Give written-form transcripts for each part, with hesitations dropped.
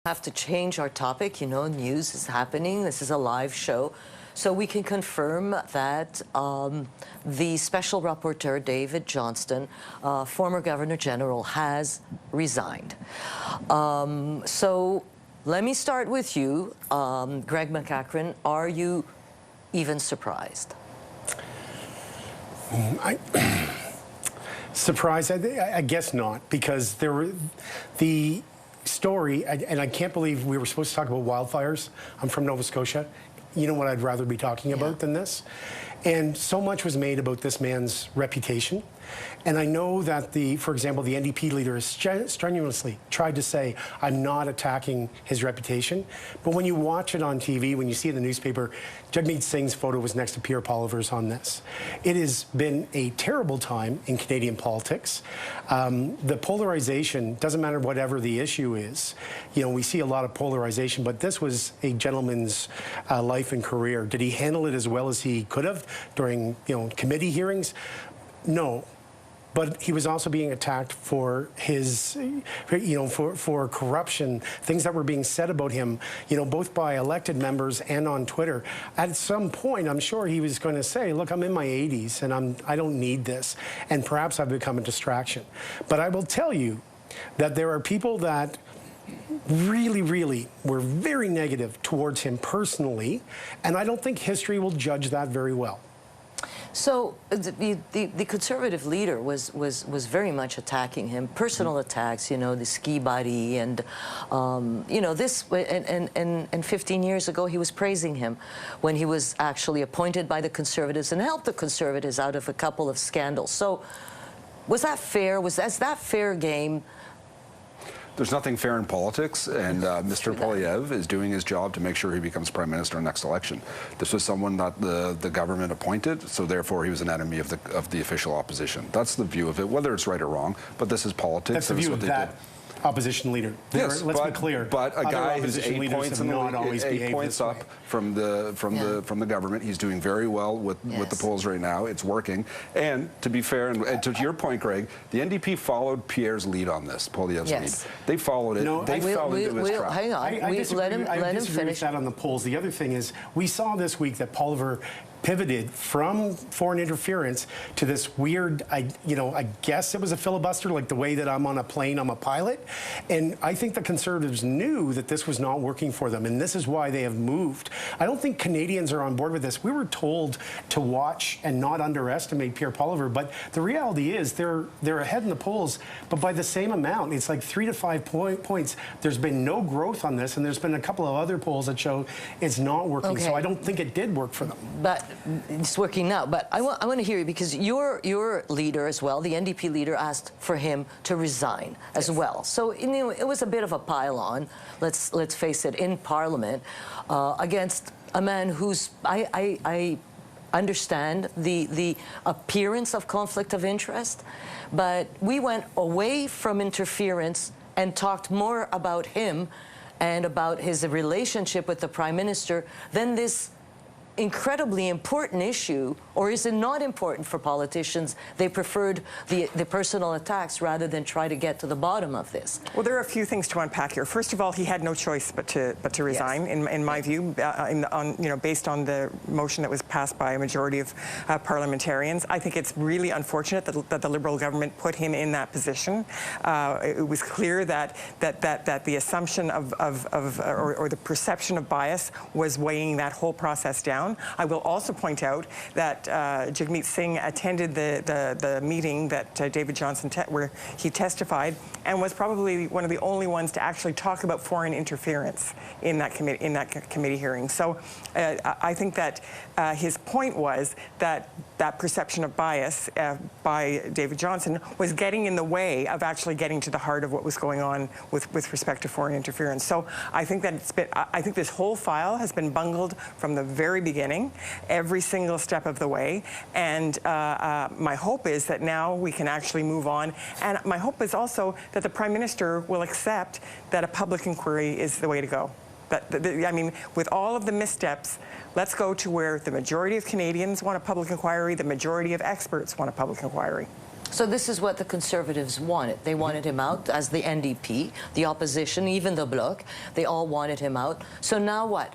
Have to change our topic. You know, news is happening. This is a live show. So we can confirm that the special rapporteur, David Johnston, former Governor General, has resigned. So let me start with you, Greg McEachran. Are you even surprised? Surprised? I guess not, because there were the story, and I can't believe we were supposed to talk about wildfires. I'm from Nova Scotia. You know what I'd rather be talking about than this? And so much was made about this man's reputation. And I know that, for example, the NDP leader has strenuously tried to say, I'm not attacking his reputation. But when you watch it on TV, when you see it in the newspaper, Jagmeet Singh's photo was next to Pierre Poilievre's on this. It has been a terrible time in Canadian politics. The polarization, doesn't matter whatever the issue is. You know, we see a lot of polarization, but this was a gentleman's life and career. Did he handle it as well as he could have during, committee hearings? No. But he was also being attacked for his, for corruption, things that were being said about him, both by elected members and on Twitter. At some point, I'm sure he was going to say, look, I'm in my 80s and I don't need this. And perhaps I've become a distraction. But I will tell you that there are people that really were very negative towards him personally. And I don't think history will judge that very well. So the Conservative leader was very much attacking him, personal attacks, the ski buddy, and this, and 15 years ago he was praising him when he was actually appointed by the Conservatives and helped the Conservatives out of a couple of scandals. So was that fair? Was that fair game? There's nothing fair in politics, and Mr. Poilievre is doing his job to make sure he becomes Prime Minister next election. This was someone that the government appointed, so therefore he was an enemy of the official opposition. That's the view of it, whether it's right or wrong, but this is politics. That's the view of that opposition leader. Yes, let's be clear. But a guy who's 8 points, eight points up from the government. He's doing very well with the polls right now. It's working. And to be fair, and to your point, Greg, the NDP followed Pierre's lead on this, Poilievre's lead. They followed it. No, they fell into his trap. Hang on. Let him finish that on the polls. The other thing is, we saw this week that Poilievre pivoted from foreign interference to this weird, I guess it was a filibuster, like the way that I'm on a plane, I'm a pilot. And I think the Conservatives knew that this was not working for them, and this is why they have moved. I don't think Canadians are on board with this. We were told to watch and not underestimate Pierre Poilievre, but the reality is they're ahead in the polls, but by the same amount. It's like 3 to 5 points. There's been no growth on this, and there's been a couple of other polls that show it's not working. Okay. So I don't think it did work for them. But it's working now. But I want to hear you, because your leader as well, the NDP leader, asked for him to resign as well. So it was a bit of a pile-on, let's face it, in Parliament against a man who's I understand the appearance of conflict of interest, but we went away from interference and talked more about him and about his relationship with the Prime Minister than this incredibly important issue. Or is it not important for politicians? They preferred the personal attacks rather than try to get to the bottom of this. Well, there are a few things to unpack here. First of all, he had no choice but to resign, in my view, based on the motion that was passed by a majority of parliamentarians. I think it's really unfortunate that the Liberal government put him in that position. It was clear that the assumption or the perception of bias was weighing that whole process down. I will also point out that Jagmeet Singh attended the meeting that David Johnston where he testified, and was probably one of the only ones to actually talk about foreign interference in that committee hearing. So I think that his point was that perception of bias by David Johnston was getting in the way of actually getting to the heart of what was going on with respect to foreign interference. So I think that I think this whole file has been bungled from the very beginning, every single step of the way. And my hope is that now we can actually move on. And my hope is also that the Prime Minister will accept that a public inquiry is the way to go. I mean, with all of the missteps, let's go to where the majority of Canadians want a public inquiry, the majority of experts want a public inquiry. So this is what the Conservatives wanted. They wanted him out as the NDP, the opposition, even the Bloc. They all wanted him out. So now what?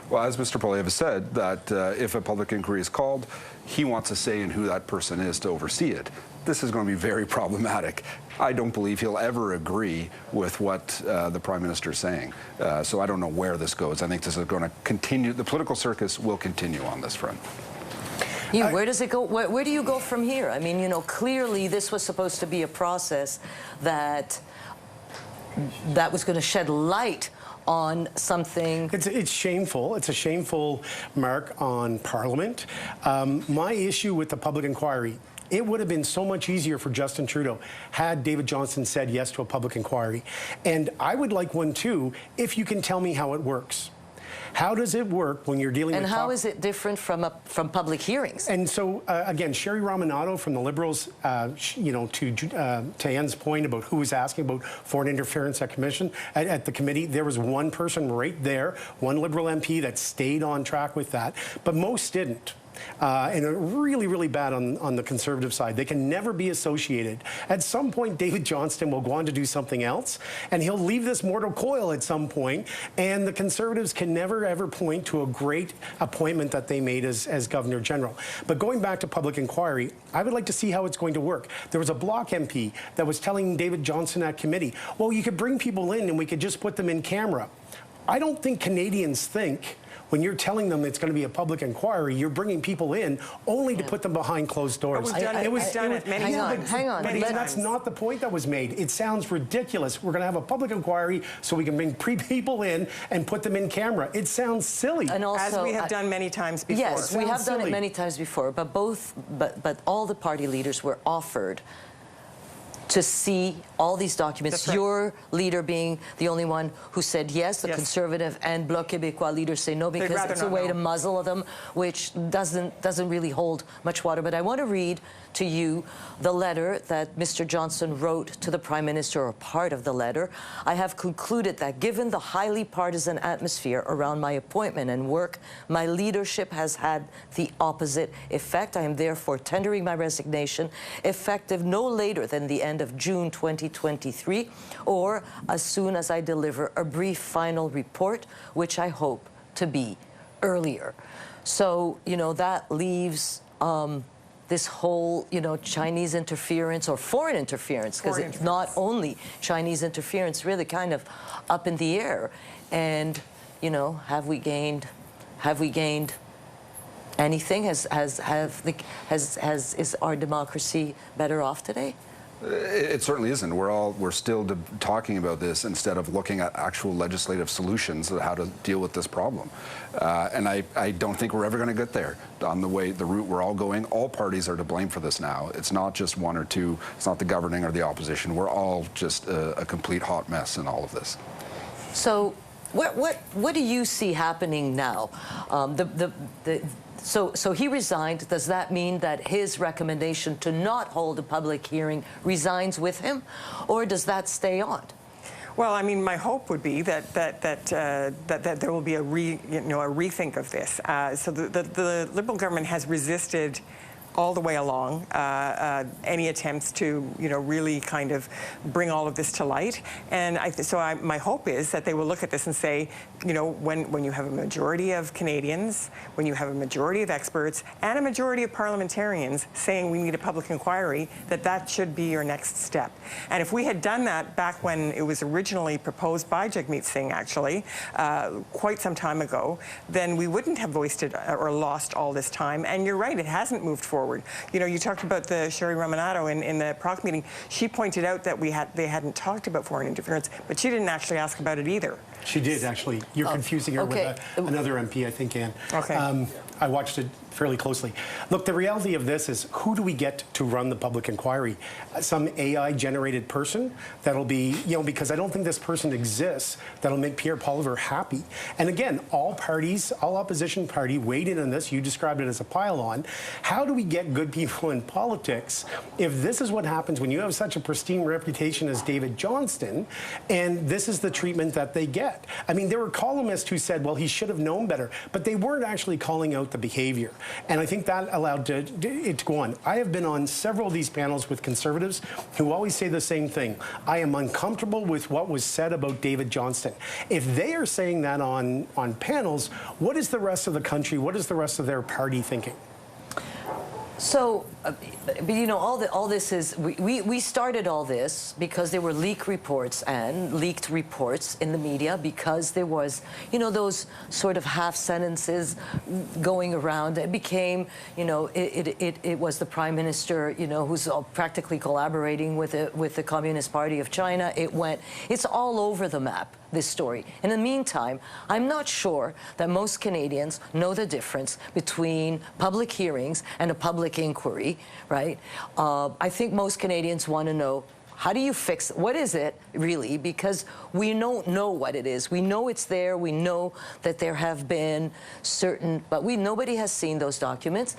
Well, as Mr. Poilievre has said, that if a public inquiry is called, he wants a say in who that person is to oversee it. This is going to be very problematic. I don't believe he'll ever agree with what the Prime Minister is saying. So I don't know where this goes. I think this is going to continue. The political circus will continue on this front. Where does it go? Where do you go from here? I mean, you know, clearly this was supposed to be a process that was going to shed light on something. It's shameful. It's a shameful mark on Parliament. My issue with the public inquiry, it would have been so much easier for Justin Trudeau had David Johnston said yes to a public inquiry. And I would like one too, if you can tell me how it works. How does it work when you're dealing with... And how is it different from public hearings? And so, again, Sherry Raminato from the Liberals, you know, to Anne's point about who was asking about foreign interference at the committee, there was one person right there, one Liberal MP that stayed on track with that, but most didn't. And really, really bad on the Conservative side. They can never be associated. At some point, David Johnston will go on to do something else, and he'll leave this mortal coil at some point, and the Conservatives can never, ever point to a great appointment that they made as Governor General. But going back to public inquiry, I would like to see how it's going to work. There was a Bloc MP that was telling David Johnston at committee, well, you could bring people in and we could just put them in camera. I don't think Canadians think when you're telling them it's going to be a public inquiry, you're bringing people in only to put them behind closed doors. But we've done it many times. Hang on. But that's not the point that was made. It sounds ridiculous. We're going to have a public inquiry so we can bring people in and put them in camera. It sounds silly. And also, as we have done many times before. Yes, we have done it many times before, but all the party leaders were offered to see all these documents. Right. Your leader being the only one who said yes. The Conservative and Bloc Québécois leaders say no because it's a way to muzzle them, which doesn't really hold much water. But I want to read to you the letter that Mr. Johnston wrote to the Prime Minister, or part of the letter. I have concluded that given the highly partisan atmosphere around my appointment and work, my leadership has had the opposite effect. I am therefore tendering my resignation, effective no later than the end of June 2023, or as soon as I deliver a brief final report, which I hope to be earlier. So, you know, that leaves this whole, you know, Chinese interference or foreign interference, because it's not only Chinese interference, really kind of up in the air. And, you know, have we gained anything? Is our democracy better off today? It certainly isn't. We're still talking about this instead of looking at actual legislative solutions of how to deal with this problem. And I don't think we're ever going to get there on the route we're all going. All parties are to blame for this now. It's not just one or two. It's not the governing or the opposition. We're all just a complete hot mess in all of this. So what do you see happening now? So he resigned. Does that mean that his recommendation to not hold a public hearing resigns with him, or does that stay on? Well, I mean, my hope would be that there will be a rethink of this. So the Liberal government has resisted all the way along any attempts to, you know, really kind of bring all of this to light. And my hope is that they will look at this and say, you know, when you have a majority of Canadians, when you have a majority of experts, and a majority of parliamentarians saying we need a public inquiry, that should be your next step. And if we had done that back when it was originally proposed by Jagmeet Singh, actually, quite some time ago, then we wouldn't have wasted or lost all this time. And you're right, it hasn't moved forward. You know, you talked about the Sherry Raminato in the PROC meeting. She pointed out that they hadn't talked about foreign interference, but she didn't actually ask about it either. She did, actually. You're confusing her with another MP, I think, Anne. Okay. I watched it fairly closely. Look, the reality of this is, who do we get to run the public inquiry? Some AI-generated person that'll be, you know, because I don't think this person exists, that'll make Pierre Poilievre happy. And again, all parties, all opposition party weighed in on this. You described it as a pile-on. How do we get good people in politics if this is what happens when you have such a pristine reputation as David Johnston, and this is the treatment that they get? I mean, there were columnists who said, well, he should have known better, but they weren't actually calling out about the behavior. And I think that allowed it to go on. I have been on several of these panels with Conservatives who always say the same thing. I am uncomfortable with what was said about David Johnston. If they are saying that on panels, what is the rest of the country, what is the rest of their party thinking? So, but you know, all this is, we started all this because there were leaked reports in the media, because there was, you know, those sort of half sentences going around. It became, you know, it was the Prime Minister, you know, who's practically collaborating with the Communist Party of China. It's all over the map, this story. In the meantime, I'm not sure that most Canadians know the difference between public hearings and a public inquiry, right? I think most Canadians want to know, how do you fix it? What is it, really? Because we don't know what it is. We know it's there. We know that there have been certain, but nobody has seen those documents.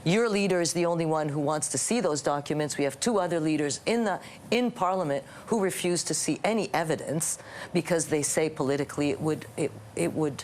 Your leader is the only one who wants to see those documents. We have two other leaders in Parliament who refuse to see any evidence because they say politically it would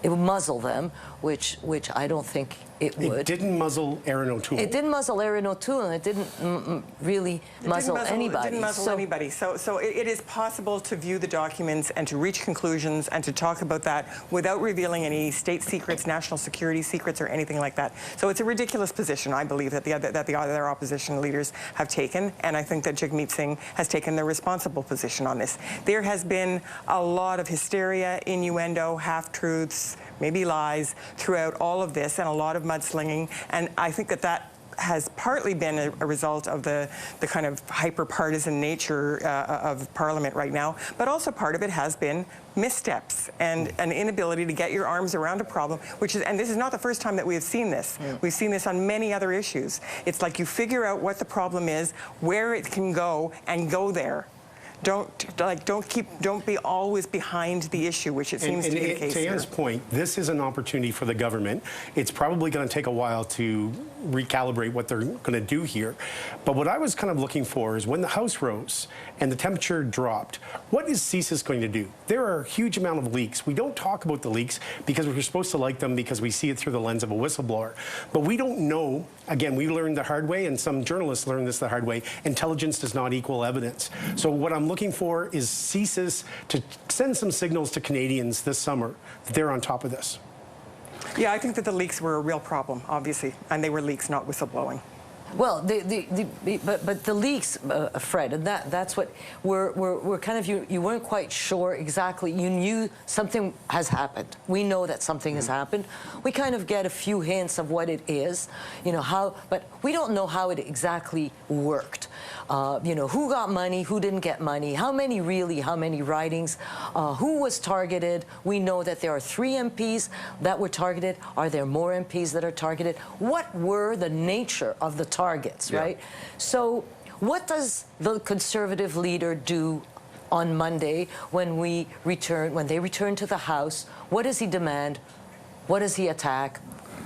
muzzle them, which I don't think it would. It didn't muzzle Erin O'Toole. It didn't muzzle Erin O'Toole, and it didn't really muzzle anybody. It didn't muzzle anybody. So it is possible to view the documents and to reach conclusions and to talk about that without revealing any state secrets, national security secrets, or anything like that. So it's a ridiculous position, I believe, that the other opposition leaders have taken, and I think that Jagmeet Singh has taken the responsible position on this. There has been a lot of hysteria, innuendo, half-truths, maybe lies throughout all of this, and a lot of mudslinging, and I think that has partly been a result of the kind of hyper-partisan nature of Parliament right now, but also part of it has been missteps and an inability to get your arms around a problem, and this is not the first time that we have seen this. Yeah. We've seen this on many other issues. It's like you figure out what the problem is, where it can go, and go there. Don't be always behind the issue, which it seems to be the case here. To Anne's point, this is an opportunity for the government. It's probably going to take a while to recalibrate what they're going to do here. But what I was kind of looking for is when the House rose and the temperature dropped, what is CSIS going to do? There are a huge amount of leaks. We don't talk about the leaks because we're supposed to like them because we see it through the lens of a whistleblower. But we don't know. Again, we learned the hard way, and some journalists learned this the hard way. Intelligence does not equal evidence. So what I'm looking for is CSIS to send some signals to Canadians this summer that they're on top of this. Yeah, I think that the leaks were a real problem, obviously, and they were leaks, not whistleblowing. Well, but the leaks, Fred, and that's what we're kind of, you weren't quite sure exactly. You knew something has happened. We know that something has happened. We kind of get a few hints of what it is, you know, how, but we don't know how it exactly worked. You know, who got money, who didn't get money, how many ridings, who was targeted. We know that there are 3 MPs that were targeted. Are there more MPs that are targeted? What were the nature of the targets, right? So what does the Conservative leader do on Monday when they return to the House? What does he demand? What does he attack?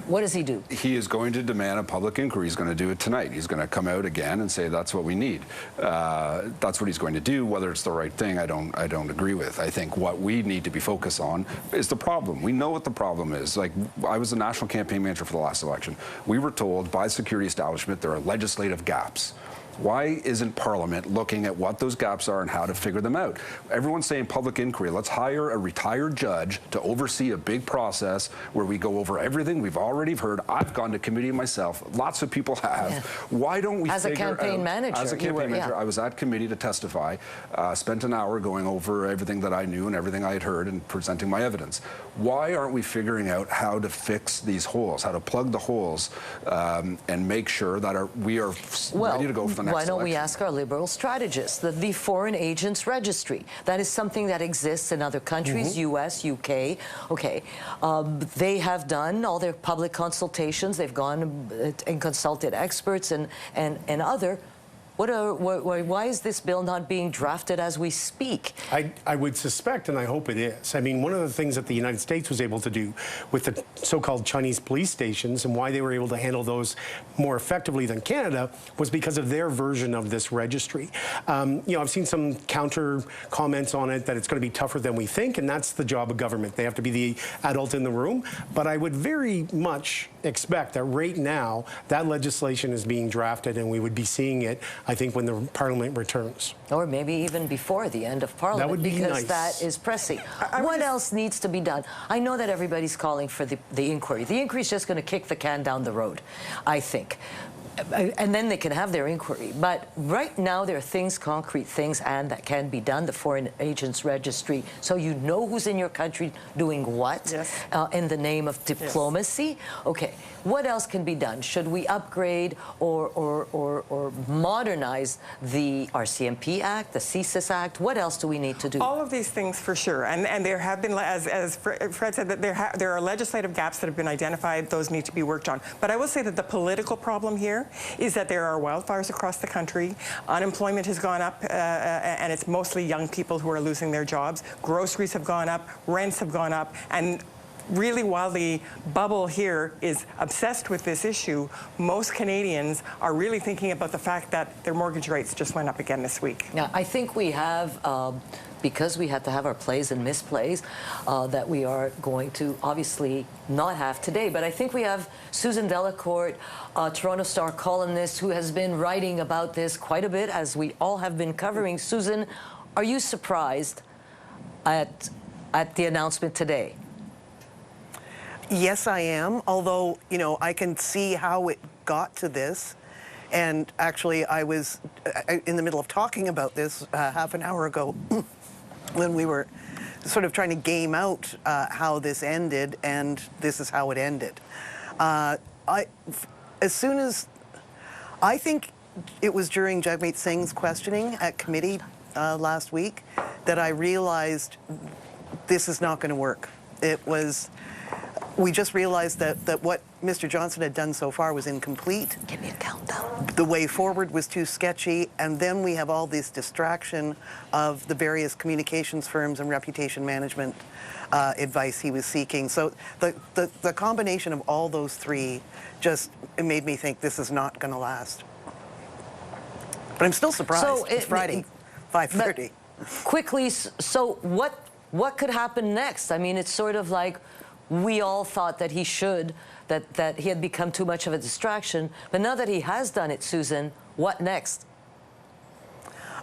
What does he do? He is going to demand a public inquiry. He's going to do it tonight. He's going to come out again and say that's what we need. That's what he's going to do. Whether it's the right thing, I don't agree with. I think what we need to be focused on is the problem. We know what the problem is. Like, I was the national campaign manager for the last election. We were told by the security establishment there are legislative gaps. Why isn't Parliament looking at what those gaps are and how to figure them out? Everyone's saying public inquiry. Let's hire a retired judge to oversee a big process where we go over everything we've already heard. I've gone to committee myself. Lots of people have. Yeah. Why don't we As a campaign manager. As a campaign manager, I was at committee to testify, spent an hour going over everything that I knew and everything I had heard and presenting my evidence. Why aren't we figuring out how to fix these holes, how to plug the holes, and make sure that we are ready to go for the next Why don't election. we ask our Liberal strategists, the Foreign Agents Registry? That is something that exists in other countries, US, UK. Okay, they have done all their public consultations. They've gone and consulted experts and other. Why is this bill not being drafted as we speak? I would suspect, and I hope it is. I mean, one of the things that the United States was able to do with the so-called Chinese police stations and why they were able to handle those more effectively than Canada was because of their version of this registry. You know, I've seen some counter comments on it that it's going to be tougher than we think, and that's the job of government. They have to be the adult in the room. But I would very much expect that right now that legislation is being drafted, and we would be seeing it, I think, when the Parliament returns. Or maybe even before the end of Parliament, That would be because nice. that is pressing. What else needs to be done? I know that everybody's calling for the inquiry. The inquiry is just going to kick the can down the road, I think. And then they can have their inquiry. But right now, there are things, concrete things, and that can be done. The Foreign Agents Registry, so you know who's in your country doing what, yes. In the name of diplomacy. Yes. Okay, what else can be done? Should we upgrade or modernize the RCMP Act, the CSIS Act? What else do we need to do? All of these things for sure. And there have been, as Fred said, that there are legislative gaps that have been identified. Those need to be worked on. But I will say that the political problem here is that there are wildfires across the country. Unemployment has gone up, and it's mostly young people who are losing their jobs. Groceries have gone up, rents have gone up, and really, while the bubble here is obsessed with this issue, most Canadians are really thinking about the fact that their mortgage rates just went up again this week. Now, I think we have, because we had to have our plays and misplays, that we are going to obviously not have today. But I think we have Susan Delacourt, Toronto Star columnist, who has been writing about this quite a bit, as we all have been covering. Susan, are you surprised at the announcement today? Yes, I am, although, you know, I can see how it got to this. And actually, I was in the middle of talking about this half an hour ago when we were sort of trying to game out how this ended, and this is how it ended. I think it was during Jagmeet Singh's questioning at committee last week that I realized this is not going to work. We just realized that what Mr. Johnston had done so far was incomplete. Give me a countdown. The way forward was too sketchy, and then we have all this distraction of the various communications firms and reputation management advice he was seeking. So the combination of all those three just made me think this is not going to last. But I'm still surprised. So it's Friday, 5:30. Quickly, so what could happen next? I mean, it's sort of like, we all thought that he should, that he had become too much of a distraction. But now that he has done it, Susan, what next?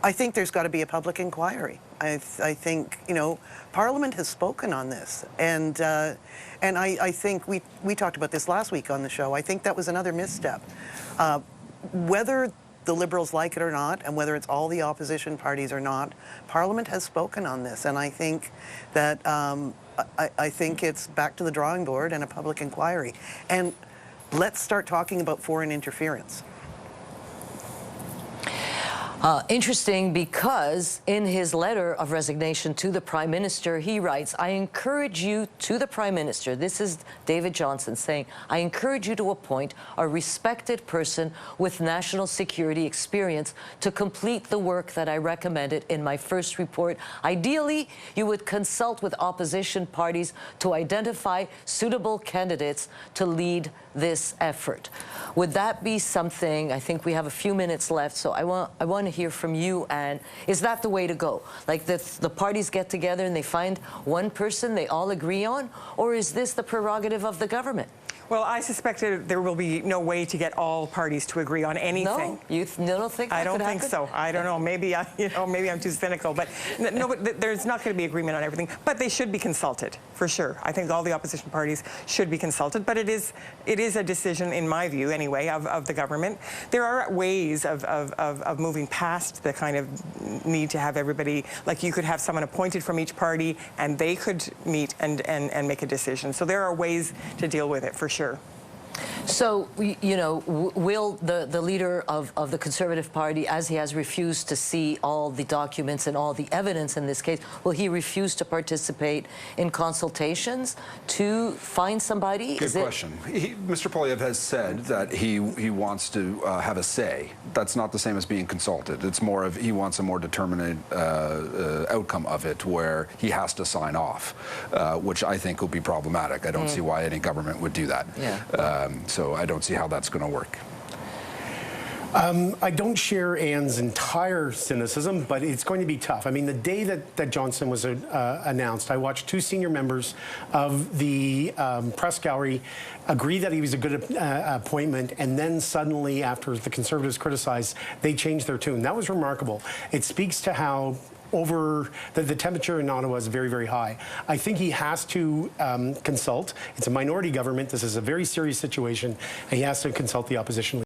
I think there's got to be a public inquiry. I think, you know, Parliament has spoken on this. And I think we talked about this last week on the show. I think that was another misstep. Whether the Liberals like it or not, and whether it's all the opposition parties or not, Parliament has spoken on this. And I think that I think it's back to the drawing board and a public inquiry. And let's start talking about foreign interference. Interesting, because in his letter of resignation to the Prime Minister, he writes, I encourage you, to the Prime Minister, this is David Johnston saying, I encourage you to appoint a respected person with national security experience to complete the work that I recommended in my first report. Ideally, you would consult with opposition parties to identify suitable candidates to lead this effort. Would that be something? I think we have a few minutes left, so I want to hear from you. And is that the way to go? Like the parties get together and they find one person they all agree on, or is this the prerogative of the government? Well, I suspected there will be no way to get all parties to agree on anything. No, you don't think that I don't could think happen? so. I don't know. Maybe maybe I'm too cynical, but no. But there's not going to be agreement on everything. But they should be consulted for sure. I think all the opposition parties should be consulted. But it is a decision, in my view, anyway, of the government. There are ways of moving past the kind of need to have everybody. Like, you could have someone appointed from each party, and they could meet and make a decision. So there are ways to deal with it for sure. So, you know, will the leader of the Conservative Party, as he has refused to see all the documents and all the evidence in this case, will he refuse to participate in consultations to find somebody? Good question. Mr. Poilievre has said that he wants to have a say. That's not the same as being consulted. It's more of he wants a more determinate outcome of it where he has to sign off, which I think will be problematic. I don't see why any government would do that. Yeah. So I don't see how that's going to work. I don't share Anne's entire cynicism, but it's going to be tough. I mean, the day that Johnston was announced, I watched two senior members of the press gallery agree that he was a good appointment, and then suddenly, after the Conservatives criticized, they changed their tune. That was remarkable. It speaks to how the temperature in Ottawa is very, very high. I think he has to consult. It's a minority government. This is a very serious situation, and he has to consult the opposition leader.